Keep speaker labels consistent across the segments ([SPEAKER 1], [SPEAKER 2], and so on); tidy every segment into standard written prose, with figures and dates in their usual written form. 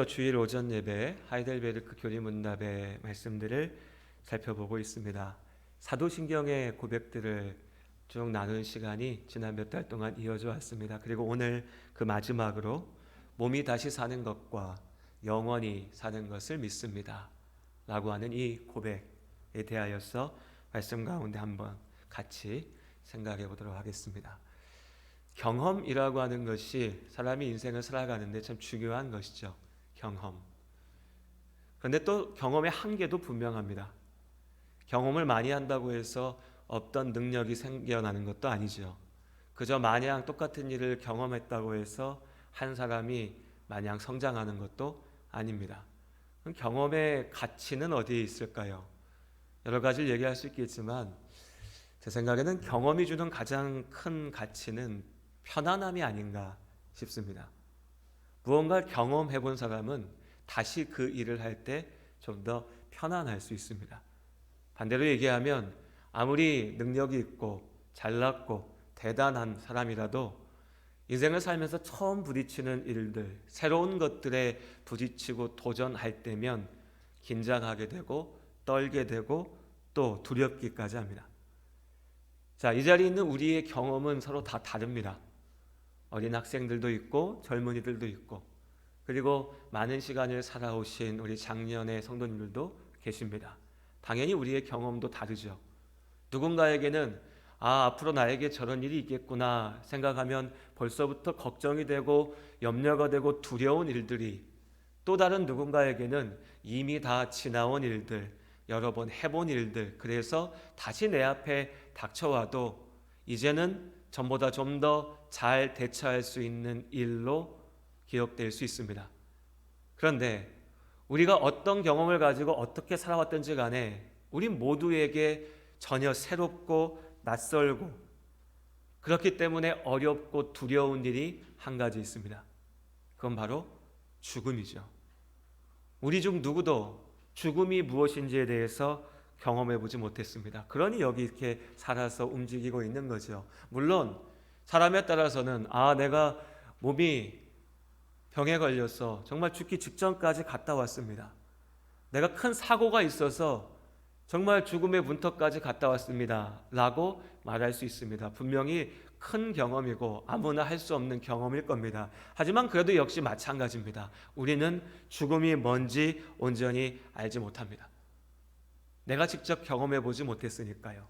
[SPEAKER 1] 주일 오전 예배 하이델베르크 교리 문답의 말씀들을 살펴보고 있습니다. 사도신경의 고백들을 쭉 나눈 시간이 지난 몇 달 동안 이어져 왔습니다. 그리고 오늘 그 마지막으로 몸이 다시 사는 것과 영원히 사는 것을 믿습니다 라고 하는 이 고백에 대하여서 말씀 가운데 한번 같이 생각해 보도록 하겠습니다. 경험이라고 하는 것이 사람이 인생을 살아가는데 참 중요한 것이죠. 경험. 그런데 또 경험의 한계도 분명합니다. 경험을 많이 한다고 해서 없던 능력이 생겨나는 것도 아니죠. 그저 마냥 똑같은 일을 경험했다고 해서 한 사람이 마냥 성장하는 것도 아닙니다. 그럼 경험의 가치는 어디에 있을까요? 여러 가지를 얘기할 수 있겠지만 제 생각에는 경험이 주는 가장 큰 가치는 편안함이 아닌가 싶습니다. 무언가를 경험해 본 사람은 다시 그 일을 할 때 좀 더 편안할 수 있습니다. 반대로 얘기하면 아무리 능력이 있고 잘났고 대단한 사람이라도 인생을 살면서 처음 부딪히는 일들, 새로운 것들에 부딪히고 도전할 때면 긴장하게 되고 떨게 되고 또 두렵기까지 합니다. 자, 이 자리에 있는 우리의 경험은 서로 다 다릅니다. 어린 학생들도 있고 젊은이들도 있고 그리고 많은 시간을 살아오신 우리 장년의 성도님들도 계십니다. 당연히 우리의 경험도 다르죠. 누군가에게는 앞으로 나에게 저런 일이 있겠구나 생각하면 벌써부터 걱정이 되고 염려가 되고 두려운 일들이, 또 다른 누군가에게는 이미 다 지나온 일들, 여러 번 해본 일들, 그래서 다시 내 앞에 닥쳐와도 이제는 전보다 좀 더 잘 대처할 수 있는 일로 기억될 수 있습니다. 그런데 우리가 어떤 경험을 가지고 어떻게 살아왔든지 간에 우리 모두에게 전혀 새롭고 낯설고 그렇기 때문에 어렵고 두려운 일이 한 가지 있습니다. 그건 바로 죽음이죠. 우리 중 누구도 죽음이 무엇인지에 대해서 경험해 보지 못했습니다. 그러니 여기 이렇게 살아서 움직이고 있는 거죠. 물론 사람에 따라서는 내가 몸이 병에 걸려서 정말 죽기 직전까지 갔다 왔습니다. 내가 큰 사고가 있어서 정말 죽음의 문턱까지 갔다 왔습니다 라고 말할 수 있습니다. 분명히 큰 경험이고 아무나 할 수 없는 경험일 겁니다. 하지만 그래도 역시 마찬가지입니다. 우리는 죽음이 뭔지 온전히 알지 못합니다. 내가 직접 경험해 보지 못했으니까요.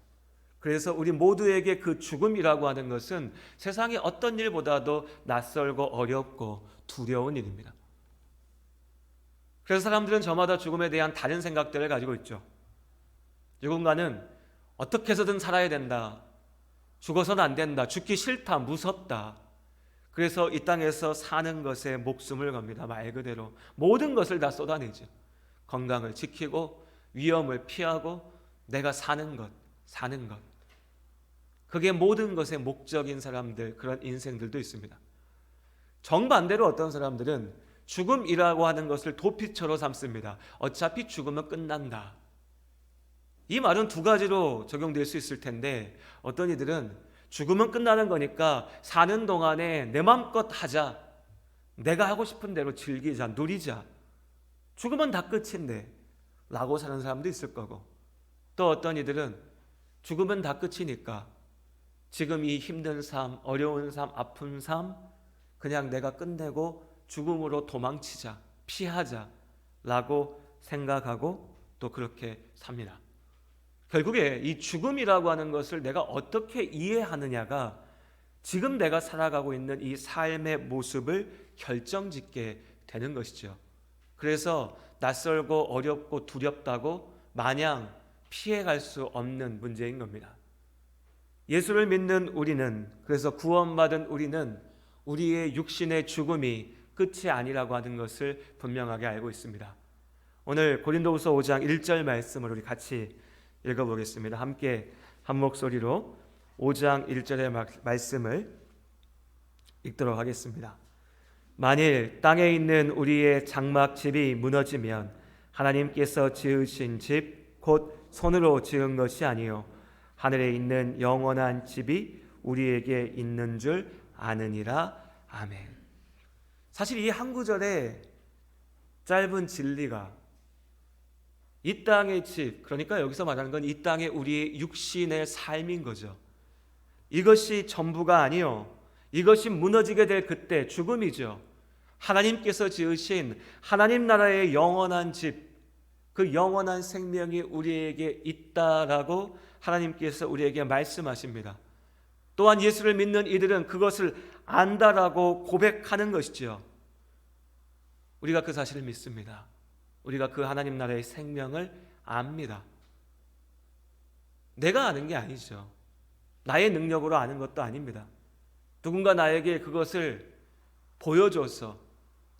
[SPEAKER 1] 그래서 우리 모두에게 그 죽음이라고 하는 것은 세상의 어떤 일보다도 낯설고 어렵고 두려운 일입니다. 그래서 사람들은 저마다 죽음에 대한 다른 생각들을 가지고 있죠. 누군가는 어떻게 해서든 살아야 된다. 죽어서는 안 된다. 죽기 싫다. 무섭다. 그래서 이 땅에서 사는 것에 목숨을 겁니다. 말 그대로 모든 것을 다 쏟아내죠. 건강을 지키고 위험을 피하고 내가 사는 것. 그게 모든 것의 목적인 사람들, 그런 인생들도 있습니다. 정반대로 어떤 사람들은 죽음이라고 하는 것을 도피처로 삼습니다. 어차피 죽으면 끝난다. 이 말은 두 가지로 적용될 수 있을 텐데 어떤 이들은 죽으면 끝나는 거니까 사는 동안에 내 맘껏 하자. 내가 하고 싶은 대로 즐기자, 누리자. 죽으면 다 끝인데 라고 사는 사람도 있을 거고, 또 어떤 이들은 죽으면 다 끝이니까 지금 이 힘든 삶, 어려운 삶, 아픈 삶 그냥 내가 끝내고 죽음으로 도망치자, 피하자 라고 생각하고 또 그렇게 삽니다. 결국에 이 죽음이라고 하는 것을 내가 어떻게 이해하느냐가 지금 내가 살아가고 있는 이 삶의 모습을 결정짓게 되는 것이죠. 그래서 낯설고 어렵고 두렵다고 마냥 피해갈 수 없는 문제인 겁니다. 예수를 믿는 우리는, 그래서 구원받은 우리는 우리의 육신의 죽음이 끝이 아니라고 하는 것을 분명하게 알고 있습니다. 오늘 고린도후서 5장 1절 말씀을 우리 같이 읽어보겠습니다. 함께 한 목소리로 5장 1절의 말씀을 읽도록 하겠습니다. 만일 땅에 있는 우리의 장막집이 무너지면 하나님께서 지으신 집 곧 손으로 지은 것이 아니요 하늘에 있는 영원한 집이 우리에게 있는 줄 아느니라. 아멘. 사실 이 한 구절에 짧은 진리가 이 땅의 집, 그러니까 여기서 말하는 건 이 땅의 우리의 육신의 삶인 거죠. 이것이 전부가 아니요, 이것이 무너지게 될 그때 죽음이죠. 하나님께서 지으신 하나님 나라의 영원한 집, 그 영원한 생명이 우리에게 있다라고 하나님께서 우리에게 말씀하십니다. 또한 예수를 믿는 이들은 그것을 안다라고 고백하는 것이죠. 우리가 그 사실을 믿습니다. 우리가 그 하나님 나라의 생명을 압니다. 내가 아는 게 아니죠. 나의 능력으로 아는 것도 아닙니다. 누군가 나에게 그것을 보여줘서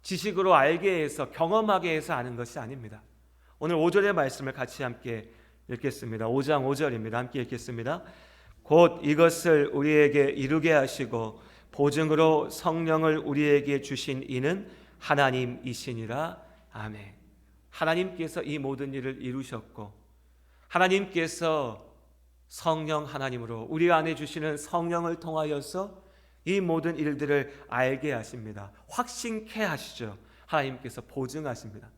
[SPEAKER 1] 지식으로 알게 해서 경험하게 해서 아는 것이 아닙니다. 오늘 5절의 말씀을 같이 함께 읽겠습니다. 5장 5절입니다. 함께 읽겠습니다. 곧 이것을 우리에게 이루게 하시고 보증으로 성령을 우리에게 주신 이는 하나님이시니라. 아멘. 하나님께서 이 모든 일을 이루셨고 하나님께서 성령 하나님으로 우리 안에 주시는 성령을 통하여서 이 모든 일들을 알게 하십니다. 확신케 하시죠. 하나님께서 보증하십니다.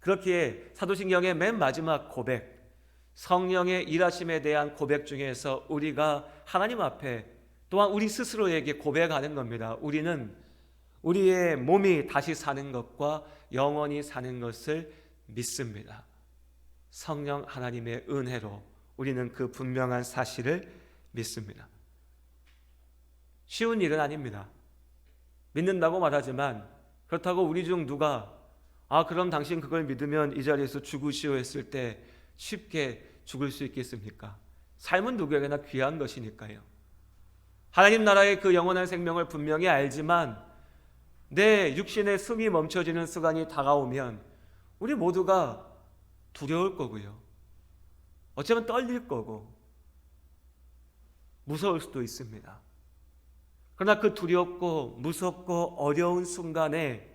[SPEAKER 1] 그렇기에 사도신경의 맨 마지막 고백, 성령의 일하심에 대한 고백 중에서 우리가 하나님 앞에 또한 우리 스스로에게 고백하는 겁니다. 우리는 우리의 몸이 다시 사는 것과 영원히 사는 것을 믿습니다. 성령 하나님의 은혜로 우리는 그 분명한 사실을 믿습니다. 쉬운 일은 아닙니다. 믿는다고 말하지만 그렇다고 우리 중 누가 그럼 당신 그걸 믿으면 이 자리에서 죽으시오 했을 때 쉽게 죽을 수 있겠습니까? 삶은 누구에게나 귀한 것이니까요. 하나님 나라의 그 영원한 생명을 분명히 알지만 내 육신의 숨이 멈춰지는 순간이 다가오면 우리 모두가 두려울 거고요. 어쩌면 떨릴 거고 무서울 수도 있습니다. 그러나 그 두렵고 무섭고 어려운 순간에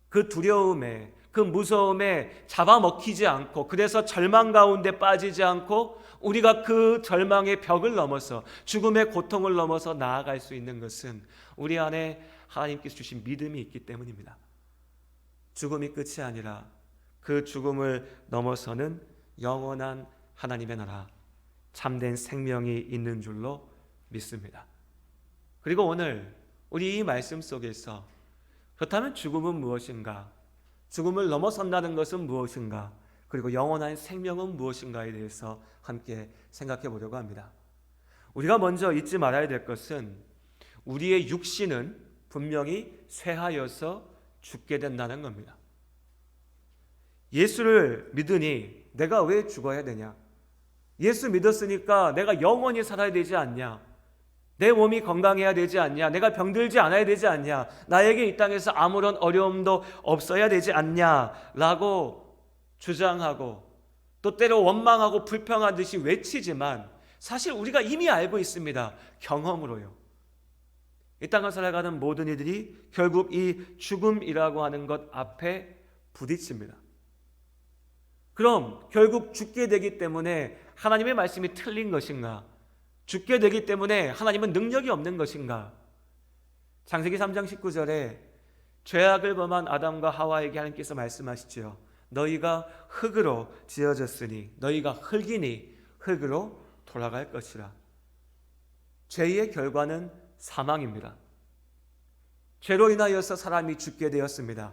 [SPEAKER 1] 그 두려움에 그 무서움에 잡아먹히지 않고 그래서 절망 가운데 빠지지 않고 우리가 그 절망의 벽을 넘어서 죽음의 고통을 넘어서 나아갈 수 있는 것은 우리 안에 하나님께서 주신 믿음이 있기 때문입니다. 죽음이 끝이 아니라 그 죽음을 넘어서는 영원한 하나님의 나라, 참된 생명이 있는 줄로 믿습니다. 그리고 오늘 우리 이 말씀 속에서 그렇다면 죽음은 무엇인가? 죽음을 넘어선다는 것은 무엇인가? 그리고 영원한 생명은 무엇인가에 대해서 함께 생각해 보려고 합니다. 우리가 먼저 잊지 말아야 될 것은 우리의 육신은 분명히 쇠하여서 죽게 된다는 겁니다. 예수를 믿으니 내가 왜 죽어야 되냐? 예수 믿었으니까 내가 영원히 살아야 되지 않냐? 내 몸이 건강해야 되지 않냐? 내가 병들지 않아야 되지 않냐? 나에게 이 땅에서 아무런 어려움도 없어야 되지 않냐? 라고 주장하고 또 때로 원망하고 불평하듯이 외치지만 사실 우리가 이미 알고 있습니다. 경험으로요. 이 땅을 살아가는 모든 이들이 결국 이 죽음이라고 하는 것 앞에 부딪힙니다. 그럼 결국 죽게 되기 때문에 하나님의 말씀이 틀린 것인가? 죽게 되기 때문에 하나님은 능력이 없는 것인가? 창세기 3장 19절에 죄악을 범한 아담과 하와에게 하나님께서 말씀하시죠. 너희가 흙으로 지어졌으니 너희가 흙이니 흙으로 돌아갈 것이라. 죄의 결과는 사망입니다. 죄로 인하여서 사람이 죽게 되었습니다.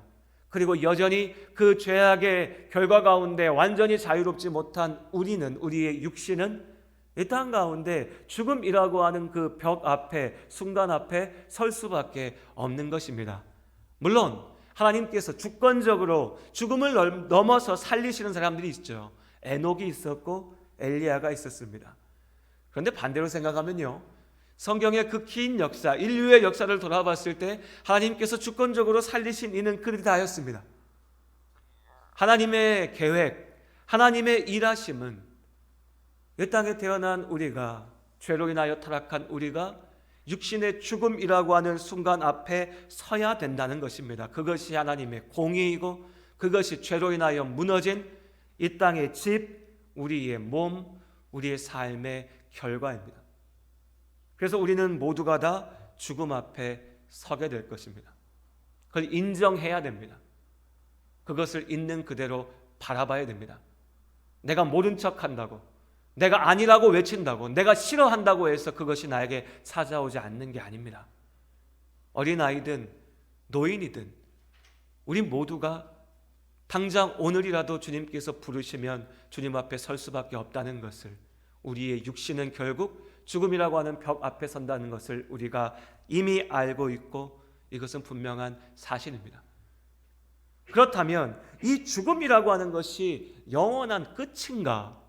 [SPEAKER 1] 그리고 여전히 그 죄악의 결과 가운데 완전히 자유롭지 못한 우리의 육신은 이 땅 가운데 죽음이라고 하는 그 벽 앞에, 순간 앞에 설 수밖에 없는 것입니다. 물론 하나님께서 주권적으로 죽음을 넘어서 살리시는 사람들이 있죠. 에녹이 있었고 엘리야가 있었습니다. 그런데 반대로 생각하면요, 성경의 그 긴 역사, 인류의 역사를 돌아봤을 때 하나님께서 주권적으로 살리신 이는 그들이 다였습니다. 하나님의 계획, 하나님의 일하심은 이 땅에 태어난 우리가, 죄로 인하여 타락한 우리가 육신의 죽음이라고 하는 순간 앞에 서야 된다는 것입니다. 그것이 하나님의 공의이고 그것이 죄로 인하여 무너진 이 땅의 집, 우리의 몸, 우리의 삶의 결과입니다. 그래서 우리는 모두가 다 죽음 앞에 서게 될 것입니다. 그걸 인정해야 됩니다. 그것을 있는 그대로 바라봐야 됩니다. 내가 모른 척한다고, 내가 아니라고 외친다고, 내가 싫어한다고 해서 그것이 나에게 찾아오지 않는 게 아닙니다. 어린아이든 노인이든 우리 모두가 당장 오늘이라도 주님께서 부르시면 주님 앞에 설 수밖에 없다는 것을, 우리의 육신은 결국 죽음이라고 하는 벽 앞에 선다는 것을 우리가 이미 알고 있고, 이것은 분명한 사실입니다. 그렇다면 이 죽음이라고 하는 것이 영원한 끝인가?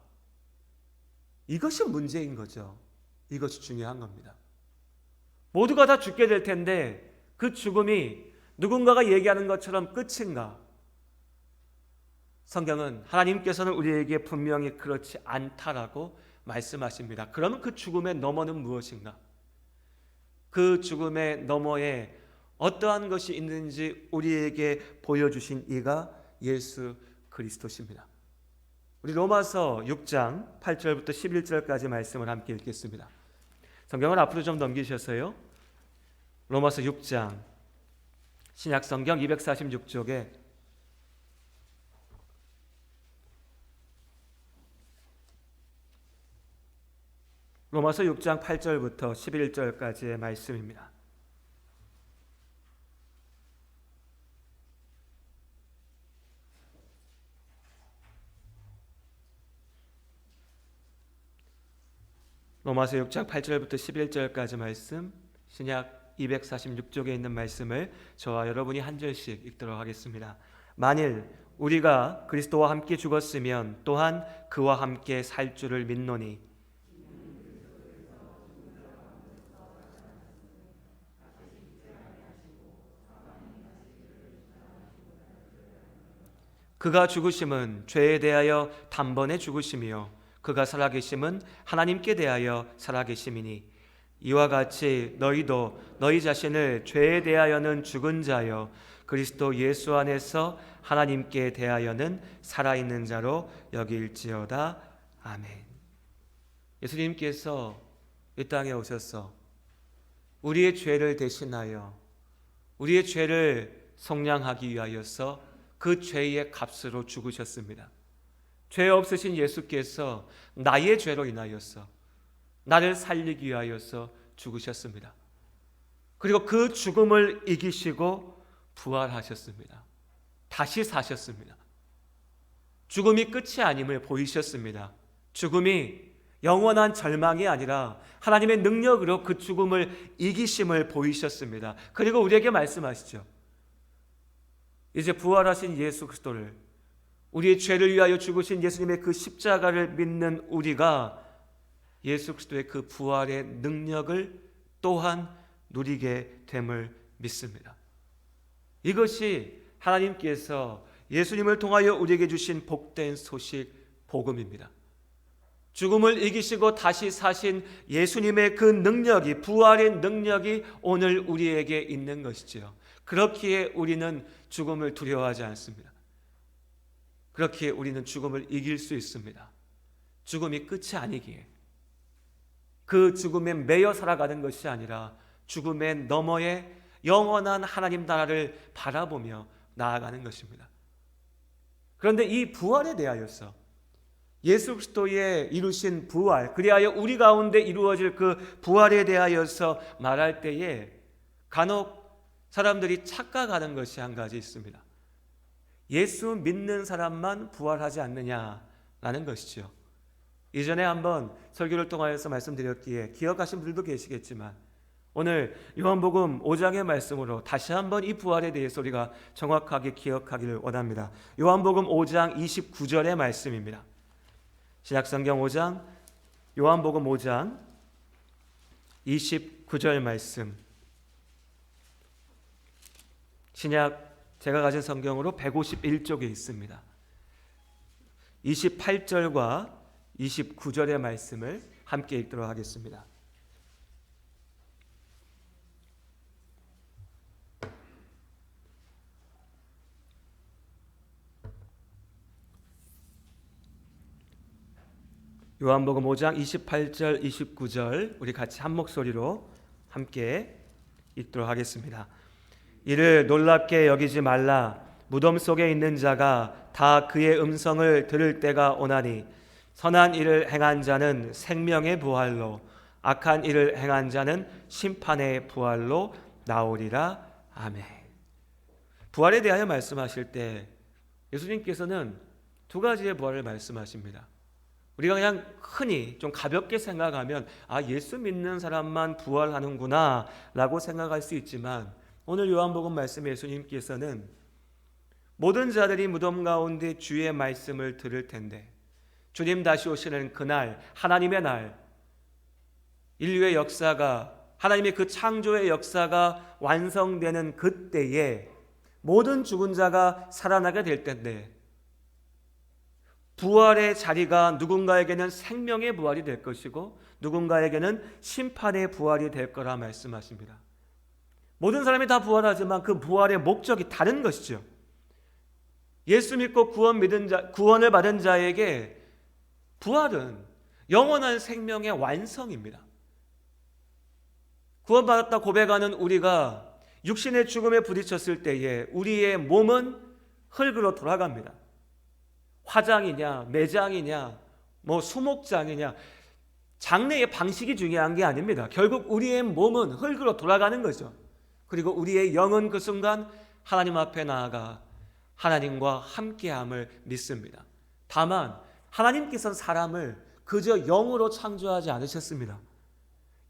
[SPEAKER 1] 이것이 문제인 거죠. 이것이 중요한 겁니다. 모두가 다 죽게 될 텐데 그 죽음이 누군가가 얘기하는 것처럼 끝인가? 성경은, 하나님께서는 우리에게 분명히 그렇지 않다라고 말씀하십니다. 그러면 그 죽음의 너머는 무엇인가? 그 죽음의 너머에 어떠한 것이 있는지 우리에게 보여주신 이가 예수 그리스도십니다. 우리 로마서 6장 8절부터 11절까지 말씀을 함께 읽겠습니다. 성경을 앞으로 좀 넘기셨어요. 로마서 6장 신약성경 246쪽에 로마서 6장 8절부터 11절까지의 말씀입니다. 로마서 6장 8절부터 11절까지 말씀, 신약 246쪽에 있는 말씀을 저와 여러분이 한 절씩 읽도록 하겠습니다. 만일 우리가 그리스도와 함께 죽었으면 또한 그와 함께 살 줄을 믿노니, 그가 죽으심은 죄에 대하여 단번에 죽으심이요 그가 살아계심은 하나님께 대하여 살아계심이니, 이와 같이 너희도 너희 자신을 죄에 대하여는 죽은 자요 그리스도 예수 안에서 하나님께 대하여는 살아있는 자로 여길지어다. 아멘. 예수님께서 이 땅에 오셔서 우리의 죄를 대신하여 우리의 죄를 속량하기 위하여서 그 죄의 값으로 죽으셨습니다. 죄 없으신 예수께서 나의 죄로 인하여서 나를 살리기 위하여서 죽으셨습니다. 그리고 그 죽음을 이기시고 부활하셨습니다. 다시 사셨습니다. 죽음이 끝이 아님을 보이셨습니다. 죽음이 영원한 절망이 아니라 하나님의 능력으로 그 죽음을 이기심을 보이셨습니다. 그리고 우리에게 말씀하시죠. 이제 부활하신 예수 그리스도를, 우리의 죄를 위하여 죽으신 예수님의 그 십자가를 믿는 우리가 예수 그리스도의 그 부활의 능력을 또한 누리게 됨을 믿습니다. 이것이 하나님께서 예수님을 통하여 우리에게 주신 복된 소식, 복음입니다. 죽음을 이기시고 다시 사신 예수님의 그 능력이, 부활의 능력이 오늘 우리에게 있는 것이지요. 그렇기에 우리는 죽음을 두려워하지 않습니다. 그렇기에 우리는 죽음을 이길 수 있습니다. 죽음이 끝이 아니기에, 그 죽음에 매여 살아가는 것이 아니라 죽음의 너머에 영원한 하나님 나라를 바라보며 나아가는 것입니다. 그런데 이 부활에 대하여서, 예수 그리스도의 이루신 부활, 그리하여 우리 가운데 이루어질 그 부활에 대하여서 말할 때에 간혹 사람들이 착각하는 것이 한 가지 있습니다. 예수 믿는 사람만 부활하지 않느냐라는 것이죠. 이전에 한번 설교를 통하여서 말씀드렸기에 기억하신 분들도 계시겠지만, 오늘 요한복음 5장의 말씀으로 다시 한번 이 부활에 대해서 우리가 정확하게 기억하기를 원합니다. 요한복음 5장 29절의 말씀입니다. 신약성경 5장, 요한복음 5장 29절 말씀, 신약 제가 가진 성경으로 151쪽에 있습니다. 28절과 29절의 말씀을 함께 읽도록 하겠습니다. 요한복음 5장 28절, 29절 우리 같이 한 목소리로 함께 읽도록 하겠습니다. 이를 놀랍게 여기지 말라. 무덤 속에 있는 자가 다 그의 음성을 들을 때가 오나니 선한 일을 행한 자는 생명의 부활로 악한 일을 행한 자는 심판의 부활로 나오리라. 아멘. 부활에 대하여 말씀하실 때 예수님께서는 두 가지의 부활을 말씀하십니다. 우리가 그냥 흔히 좀 가볍게 생각하면 예수 믿는 사람만 부활하는구나 라고 생각할 수 있지만, 오늘 요한복음 말씀에 예수님께서는 모든 자들이 무덤 가운데 주의 말씀을 들을 텐데, 주님 다시 오시는 그날, 하나님의 날, 인류의 역사가, 하나님의 그 창조의 역사가 완성되는 그때에 모든 죽은 자가 살아나게 될 텐데, 부활의 자리가 누군가에게는 생명의 부활이 될 것이고 누군가에게는 심판의 부활이 될 거라 말씀하십니다. 모든 사람이 다 부활하지만 그 부활의 목적이 다른 것이죠. 예수 믿고 구원을 받은 자에게 부활은 영원한 생명의 완성입니다. 구원받았다 고백하는 우리가 육신의 죽음에 부딪혔을 때에 우리의 몸은 흙으로 돌아갑니다. 화장이냐, 매장이냐, 수목장이냐, 장래의 방식이 중요한 게 아닙니다. 결국 우리의 몸은 흙으로 돌아가는 거죠. 그리고 우리의 영은 그 순간 하나님 앞에 나아가 하나님과 함께함을 믿습니다. 다만 하나님께서는 사람을 그저 영으로 창조하지 않으셨습니다.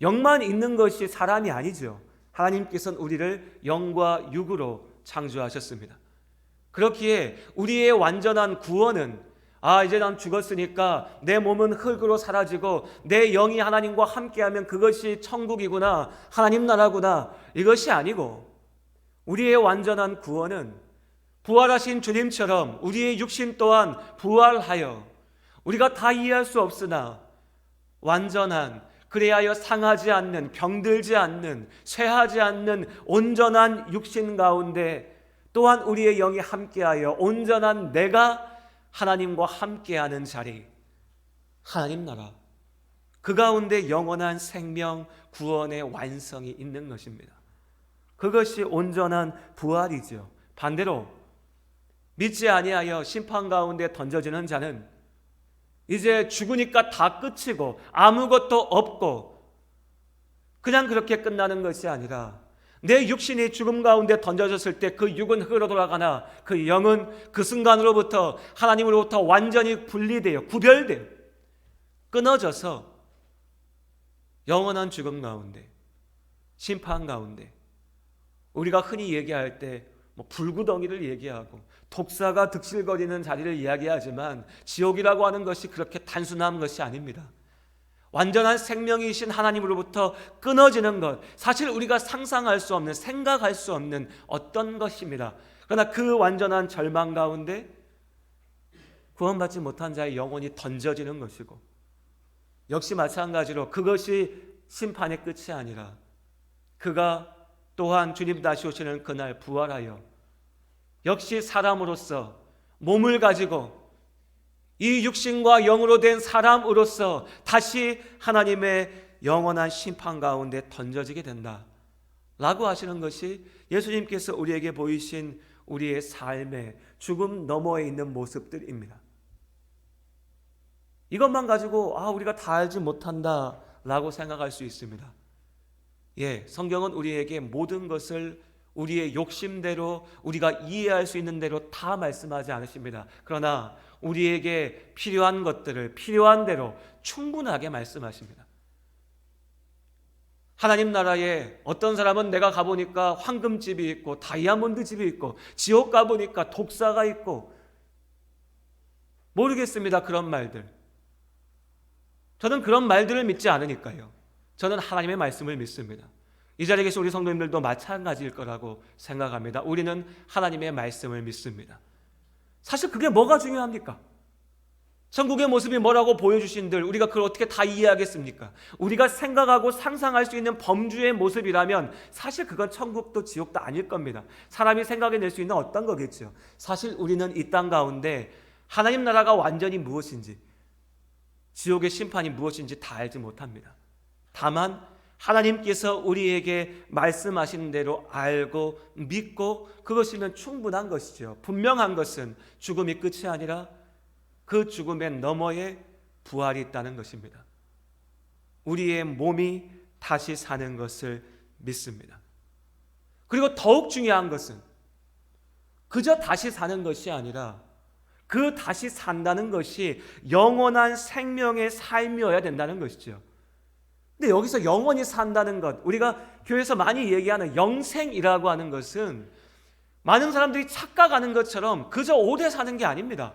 [SPEAKER 1] 영만 있는 것이 사람이 아니죠. 하나님께서는 우리를 영과 육으로 창조하셨습니다. 그렇기에 우리의 완전한 구원은 이제 난 죽었으니까 내 몸은 흙으로 사라지고 내 영이 하나님과 함께하면 그것이 천국이구나, 하나님 나라구나, 이것이 아니고, 우리의 완전한 구원은 부활하신 주님처럼 우리의 육신 또한 부활하여 우리가 다 이해할 수 없으나 완전한, 그래야 상하지 않는, 병들지 않는, 쇠하지 않는 온전한 육신 가운데 또한 우리의 영이 함께하여 온전한 내가 하나님과 함께하는 자리, 하나님 나라, 그 가운데 영원한 생명, 구원의 완성이 있는 것입니다. 그것이 온전한 부활이죠. 반대로 믿지 아니하여 심판 가운데 던져지는 자는 이제 죽으니까 다 끝이고 아무것도 없고 그냥 그렇게 끝나는 것이 아니라, 내 육신이 죽음 가운데 던져졌을 때 그 육은 흙으로 돌아가나 그 영은 그 순간으로부터 하나님으로부터 완전히 분리되어 구별되어 끊어져서 영원한 죽음 가운데, 심판 가운데, 우리가 흔히 얘기할 때 불구덩이를 얘기하고 독사가 득실거리는 자리를 이야기하지만 지옥이라고 하는 것이 그렇게 단순한 것이 아닙니다. 완전한 생명이신 하나님으로부터 끊어지는 것, 사실 우리가 상상할 수 없는, 생각할 수 없는 어떤 것입니다. 그러나 그 완전한 절망 가운데 구원받지 못한 자의 영혼이 던져지는 것이고, 역시 마찬가지로 그것이 심판의 끝이 아니라 그가 또한 주님 다시 오시는 그날 부활하여 역시 사람으로서 몸을 가지고 이 육신과 영으로 된 사람으로서 다시 하나님의 영원한 심판 가운데 던져지게 된다 라고 하시는 것이 예수님께서 우리에게 보이신 우리의 삶의 죽음 너머에 있는 모습들입니다. 이것만 가지고 우리가 다 알지 못한다 라고 생각할 수 있습니다. 성경은 우리에게 모든 것을 우리의 욕심대로, 우리가 이해할 수 있는 대로 다 말씀하지 않으십니다. 그러나 우리에게 필요한 것들을 필요한 대로 충분하게 말씀하십니다. 하나님 나라에 어떤 사람은 내가 가보니까 황금집이 있고 다이아몬드 집이 있고, 지옥 가보니까 독사가 있고, 모르겠습니다. 그런 말들. 저는 그런 말들을 믿지 않으니까요. 저는 하나님의 말씀을 믿습니다. 이 자리에 계신 우리 성도님들도 마찬가지일 거라고 생각합니다. 우리는 하나님의 말씀을 믿습니다. 사실 그게 뭐가 중요합니까? 천국의 모습이 뭐라고 보여주신들 우리가 그걸 어떻게 다 이해하겠습니까? 우리가 생각하고 상상할 수 있는 범주의 모습이라면 사실 그건 천국도 지옥도 아닐 겁니다. 사람이 생각해낼 수 있는 어떤 거겠죠. 사실 우리는 이 땅 가운데 하나님 나라가 완전히 무엇인지, 지옥의 심판이 무엇인지 다 알지 못합니다. 다만 하나님께서 우리에게 말씀하신 대로 알고 믿고 그것이면 충분한 것이죠. 분명한 것은 죽음이 끝이 아니라 그 죽음의 너머에 부활이 있다는 것입니다. 우리의 몸이 다시 사는 것을 믿습니다. 그리고 더욱 중요한 것은 그저 다시 사는 것이 아니라 그 다시 산다는 것이 영원한 생명의 삶이어야 된다는 것이죠. 근데 여기서 영원히 산다는 것, 우리가 교회에서 많이 얘기하는 영생이라고 하는 것은 많은 사람들이 착각하는 것처럼 그저 오래 사는 게 아닙니다.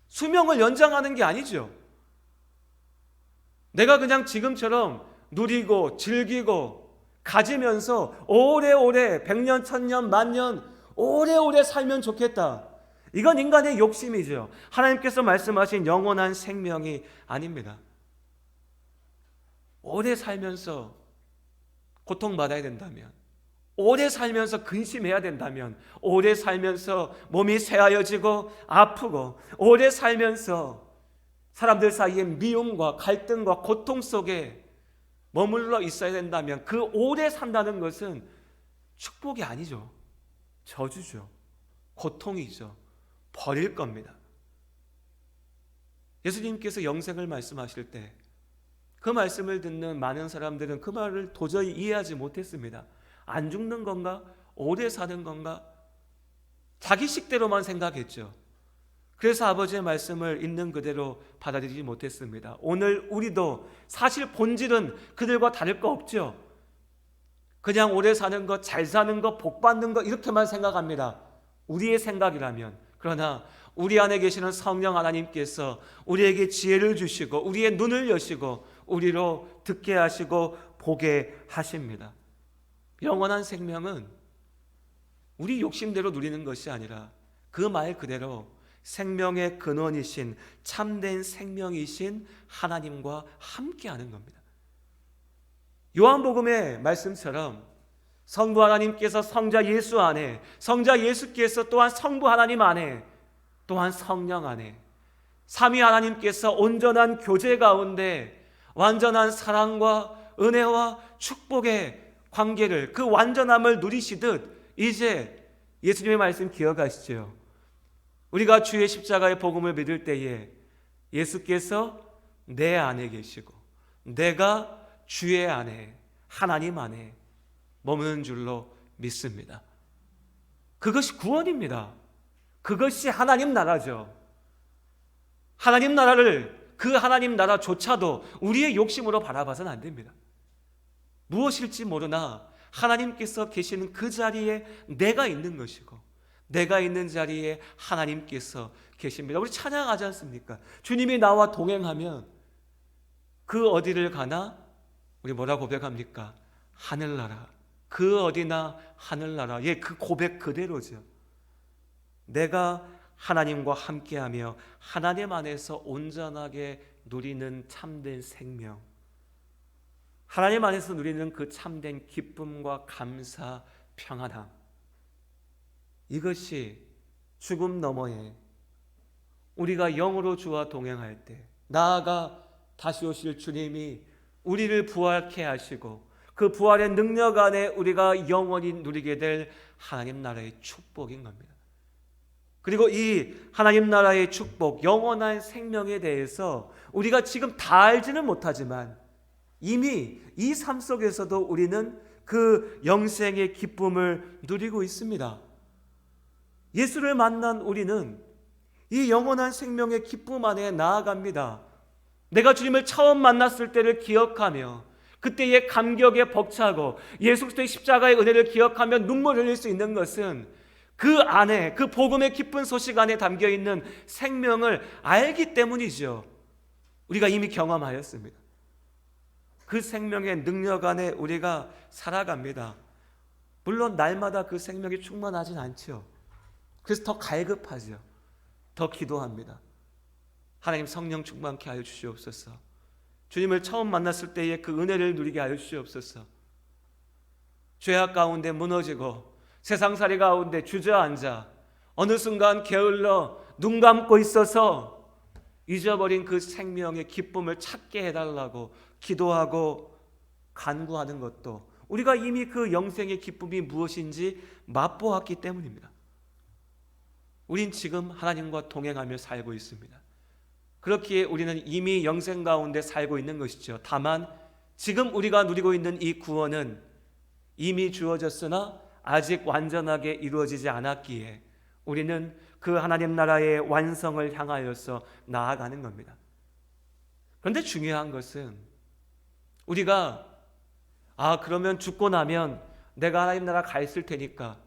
[SPEAKER 1] 수명을 연장하는 게 아니죠. 내가 그냥 지금처럼 누리고 즐기고 가지면서 오래오래 100년, 1000년, 만년 오래오래 살면 좋겠다. 이건 인간의 욕심이죠. 하나님께서 말씀하신 영원한 생명이 아닙니다. 오래 살면서 고통받아야 된다면, 오래 살면서 근심해야 된다면, 오래 살면서 몸이 쇠하여지고 아프고, 오래 살면서 사람들 사이에 미움과 갈등과 고통 속에 머물러 있어야 된다면 그 오래 산다는 것은 축복이 아니죠. 저주죠. 고통이죠. 버릴 겁니다. 예수님께서 영생을 말씀하실 때 그 말씀을 듣는 많은 사람들은 그 말을 도저히 이해하지 못했습니다. 안 죽는 건가? 오래 사는 건가? 자기 식대로만 생각했죠. 그래서 아버지의 말씀을 있는 그대로 받아들이지 못했습니다. 오늘 우리도 사실 본질은 그들과 다를 거 없죠. 그냥 오래 사는 것, 잘 사는 것, 복 받는 것 이렇게만 생각합니다. 우리의 생각이라면. 그러나 우리 안에 계시는 성령 하나님께서 우리에게 지혜를 주시고 우리의 눈을 여시고 우리로 듣게 하시고 보게 하십니다. 영원한 생명은 우리 욕심대로 누리는 것이 아니라 그 말 그대로 생명의 근원이신 참된 생명이신 하나님과 함께하는 겁니다. 요한복음의 말씀처럼 성부 하나님께서 성자 예수 안에, 성자 예수께서 또한 성부 하나님 안에, 또한 성령 안에 삼위 하나님께서 온전한 교제 가운데 완전한 사랑과 은혜와 축복의 관계를, 그 완전함을 누리시듯 이제 예수님의 말씀 기억하시죠? 우리가 주의 십자가의 복음을 믿을 때에 예수께서 내 안에 계시고 내가 주의 안에, 하나님 안에 머무는 줄로 믿습니다. 그것이 구원입니다. 그것이 하나님 나라죠. 하나님 나라를, 그 하나님 나라조차도 우리의 욕심으로 바라봐서는 안 됩니다. 무엇일지 모르나 하나님께서 계시는 그 자리에 내가 있는 것이고 내가 있는 자리에 하나님께서 계십니다. 우리 찬양하지 않습니까? 주님이 나와 동행하면 그 어디를 가나 우리 뭐라 고백합니까? 하늘나라. 그 어디나 하늘나라. 예, 그 고백 그대로죠. 내가 하나님과 함께하며 하나님 안에서 온전하게 누리는 참된 생명, 하나님 안에서 누리는 그 참된 기쁨과 감사, 평안함, 이것이 죽음 너머에 우리가 영으로 주와 동행할 때, 나아가 다시 오실 주님이 우리를 부활케 하시고 그 부활의 능력 안에 우리가 영원히 누리게 될 하나님 나라의 축복인 겁니다. 그리고 이 하나님 나라의 축복, 영원한 생명에 대해서 우리가 지금 다 알지는 못하지만 이미 이 삶 속에서도 우리는 그 영생의 기쁨을 누리고 있습니다. 예수를 만난 우리는 이 영원한 생명의 기쁨 안에 나아갑니다. 내가 주님을 처음 만났을 때를 기억하며 그때의 감격에 벅차고 예수 그리스도의 십자가의 은혜를 기억하며 눈물 흘릴 수 있는 것은 그 안에, 그 복음의 기쁜 소식 안에 담겨있는 생명을 알기 때문이죠. 우리가 이미 경험하였습니다. 그 생명의 능력 안에 우리가 살아갑니다. 물론 날마다 그 생명이 충만하진 않죠. 그래서 더 갈급하죠. 더 기도합니다. 하나님 성령 충만케 하여 주시옵소서. 주님을 처음 만났을 때의 그 은혜를 누리게 하여 주시옵소서. 죄악 가운데 무너지고 세상살이 가운데 주저앉아 어느 순간 게을러 눈 감고 있어서 잊어버린 그 생명의 기쁨을 찾게 해달라고 기도하고 간구하는 것도 우리가 이미 그 영생의 기쁨이 무엇인지 맛보았기 때문입니다. 우린 지금 하나님과 동행하며 살고 있습니다. 그렇기에 우리는 이미 영생 가운데 살고 있는 것이죠. 다만 지금 우리가 누리고 있는 이 구원은 이미 주어졌으나 아직 완전하게 이루어지지 않았기에 우리는 그 하나님 나라의 완성을 향하여서 나아가는 겁니다. 그런데 중요한 것은 우리가 그러면 죽고 나면 내가 하나님 나라 가 있을 테니까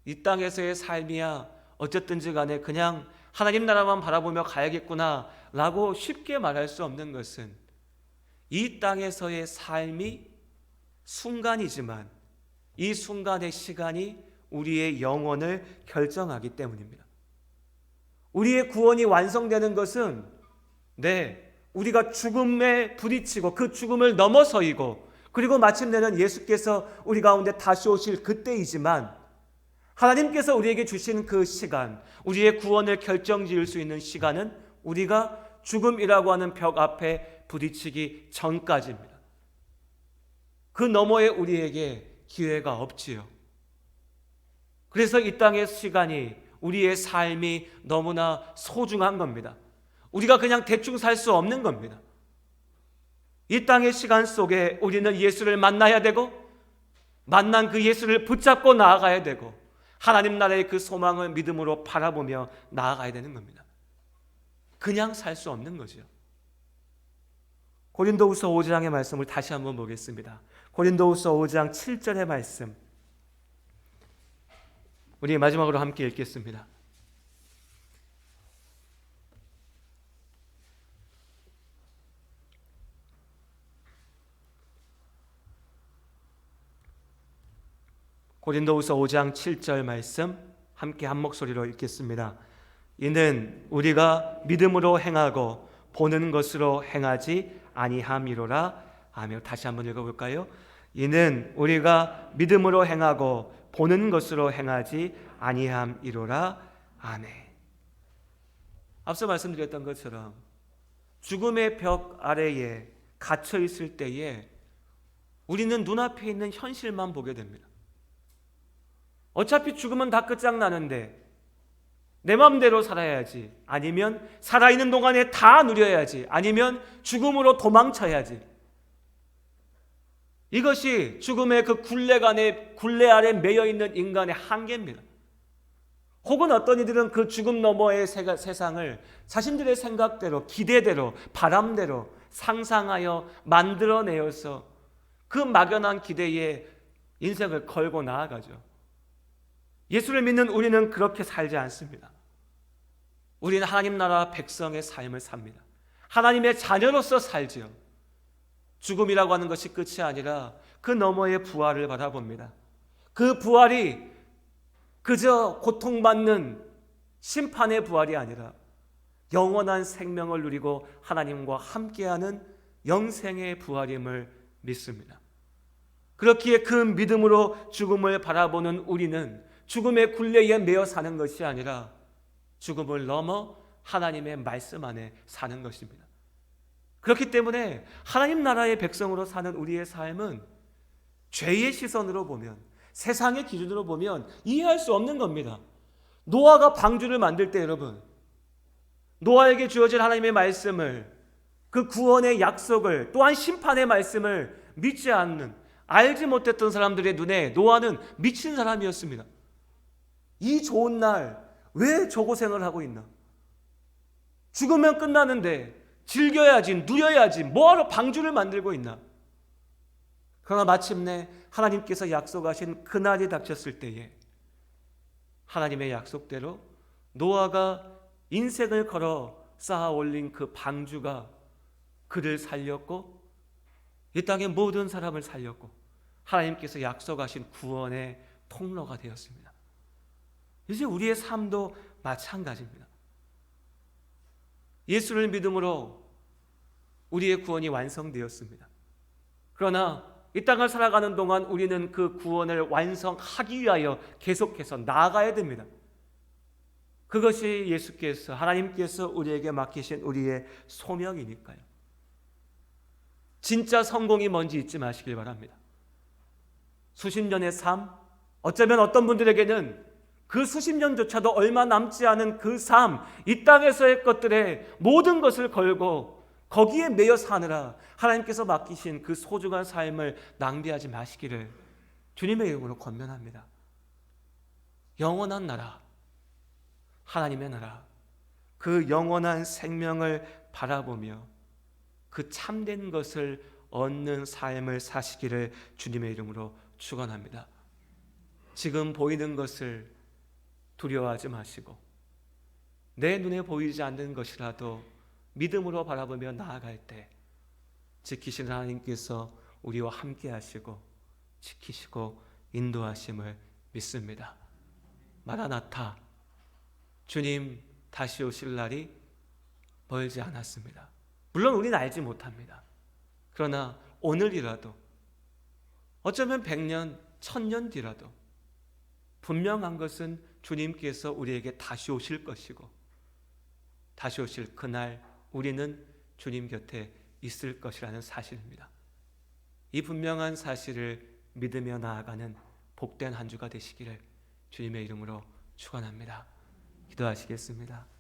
[SPEAKER 1] 이 땅에서의 삶이야 어쨌든지 간에 그냥 하나님 나라만 바라보며 가야겠구나 라고 쉽게 말할 수 없는 것은 이 땅에서의 삶이 순간이지만 이 순간의 시간이 우리의 영혼을 결정하기 때문입니다. 우리의 구원이 완성되는 것은 우리가 죽음에 부딪히고 그 죽음을 넘어서이고 그리고 마침내는 예수께서 우리 가운데 다시 오실 그때이지만 하나님께서 우리에게 주신 그 시간, 우리의 구원을 결정지을 수 있는 시간은 우리가 죽음이라고 하는 벽 앞에 부딪히기 전까지입니다. 그 너머에 우리에게 기회가 없지요. 그래서 이 땅의 시간이 우리의 삶이 너무나 소중한 겁니다. 우리가 그냥 대충 살 수 없는 겁니다. 이 땅의 시간 속에 우리는 예수를 만나야 되고 만난 그 예수를 붙잡고 나아가야 되고 하나님 나라의 그 소망을 믿음으로 바라보며 나아가야 되는 겁니다. 그냥 살 수 없는 거죠. 고린도후서 5장의 말씀을 다시 한번 보겠습니다. 고린도후서 5장 7절의 말씀 우리 마지막으로 함께 읽겠습니다. 고린도후서 5장 7절 말씀 함께 한 목소리로 읽겠습니다. 이는 우리가 믿음으로 행하고 보는 것으로 행하지 아니함이로라. 아멘. 다시 한번 읽어볼까요? 이는 우리가 믿음으로 행하고 보는 것으로 행하지 아니함이로라. 아멘. 앞서 말씀드렸던 것처럼 죽음의 벽 아래에 갇혀 있을 때에 우리는 눈앞에 있는 현실만 보게 됩니다. 어차피 죽으면 다 끝장나는데 내 마음대로 살아야지, 아니면 살아있는 동안에 다 누려야지, 아니면 죽음으로 도망쳐야지. 이것이 죽음의 그 굴레 아래 매여있는 인간의 한계입니다. 혹은 어떤 이들은 그 죽음 너머의 세상을 자신들의 생각대로, 기대대로, 바람대로 상상하여 만들어내어서 그 막연한 기대에 인생을 걸고 나아가죠. 예수를 믿는 우리는 그렇게 살지 않습니다. 우리는 하나님 나라 백성의 삶을 삽니다. 하나님의 자녀로서 살지요. 죽음이라고 하는 것이 끝이 아니라 그 너머의 부활을 바라봅니다. 그 부활이 그저 고통받는 심판의 부활이 아니라 영원한 생명을 누리고 하나님과 함께하는 영생의 부활임을 믿습니다. 그렇기에 그 믿음으로 죽음을 바라보는 우리는 죽음의 굴레에 매여 사는 것이 아니라 죽음을 넘어 하나님의 말씀 안에 사는 것입니다. 그렇기 때문에 하나님 나라의 백성으로 사는 우리의 삶은 죄의 시선으로 보면, 세상의 기준으로 보면 이해할 수 없는 겁니다. 노아가 방주를 만들 때 여러분, 노아에게 주어진 하나님의 말씀을, 그 구원의 약속을, 또한 심판의 말씀을 믿지 않는, 알지 못했던 사람들의 눈에 노아는 미친 사람이었습니다. 이 좋은 날 왜 저 고생을 하고 있나? 죽으면 끝나는데 즐겨야지, 누려야지, 뭐하러 방주를 만들고 있나? 그러나 마침내 하나님께서 약속하신 그날이 닥쳤을 때에 하나님의 약속대로 노아가 인생을 걸어 쌓아 올린 그 방주가 그를 살렸고 이 땅의 모든 사람을 살렸고 하나님께서 약속하신 구원의 통로가 되었습니다. 이제 우리의 삶도 마찬가지입니다. 예수를 믿음으로 우리의 구원이 완성되었습니다. 그러나 이 땅을 살아가는 동안 우리는 그 구원을 완성하기 위하여 계속해서 나아가야 됩니다. 그것이 예수께서, 하나님께서 우리에게 맡기신 우리의 소명이니까요. 진짜 성공이 뭔지 잊지 마시길 바랍니다. 수십 년의 삶, 어쩌면 어떤 분들에게는 그 수십 년조차도 얼마 남지 않은 그 삶, 이 땅에서의 것들에 모든 것을 걸고 거기에 매여 사느라 하나님께서 맡기신 그 소중한 삶을 낭비하지 마시기를 주님의 이름으로 권면합니다. 영원한 나라, 하나님의 나라, 그 영원한 생명을 바라보며 그 참된 것을 얻는 삶을 사시기를 주님의 이름으로 축원합니다. 지금 보이는 것을 두려워하지 마시고 내 눈에 보이지 않는 것이라도 믿음으로 바라보며 나아갈 때 지키시는 하나님께서 우리와 함께 하시고 지키시고 인도하심을 믿습니다. 마라나타, 주님 다시 오실 날이 멀지 않았습니다. 물론 우리는 알지 못합니다. 그러나 오늘이라도 어쩌면 100년, 1000년 뒤라도 분명한 것은 주님께서 우리에게 다시 오실 것이고 다시 오실 그날 우리는 주님 곁에 있을 것이라는 사실입니다. 이 분명한 사실을 믿으며 나아가는 복된 한 주가 되시기를 주님의 이름으로 축원합니다. 기도하시겠습니다.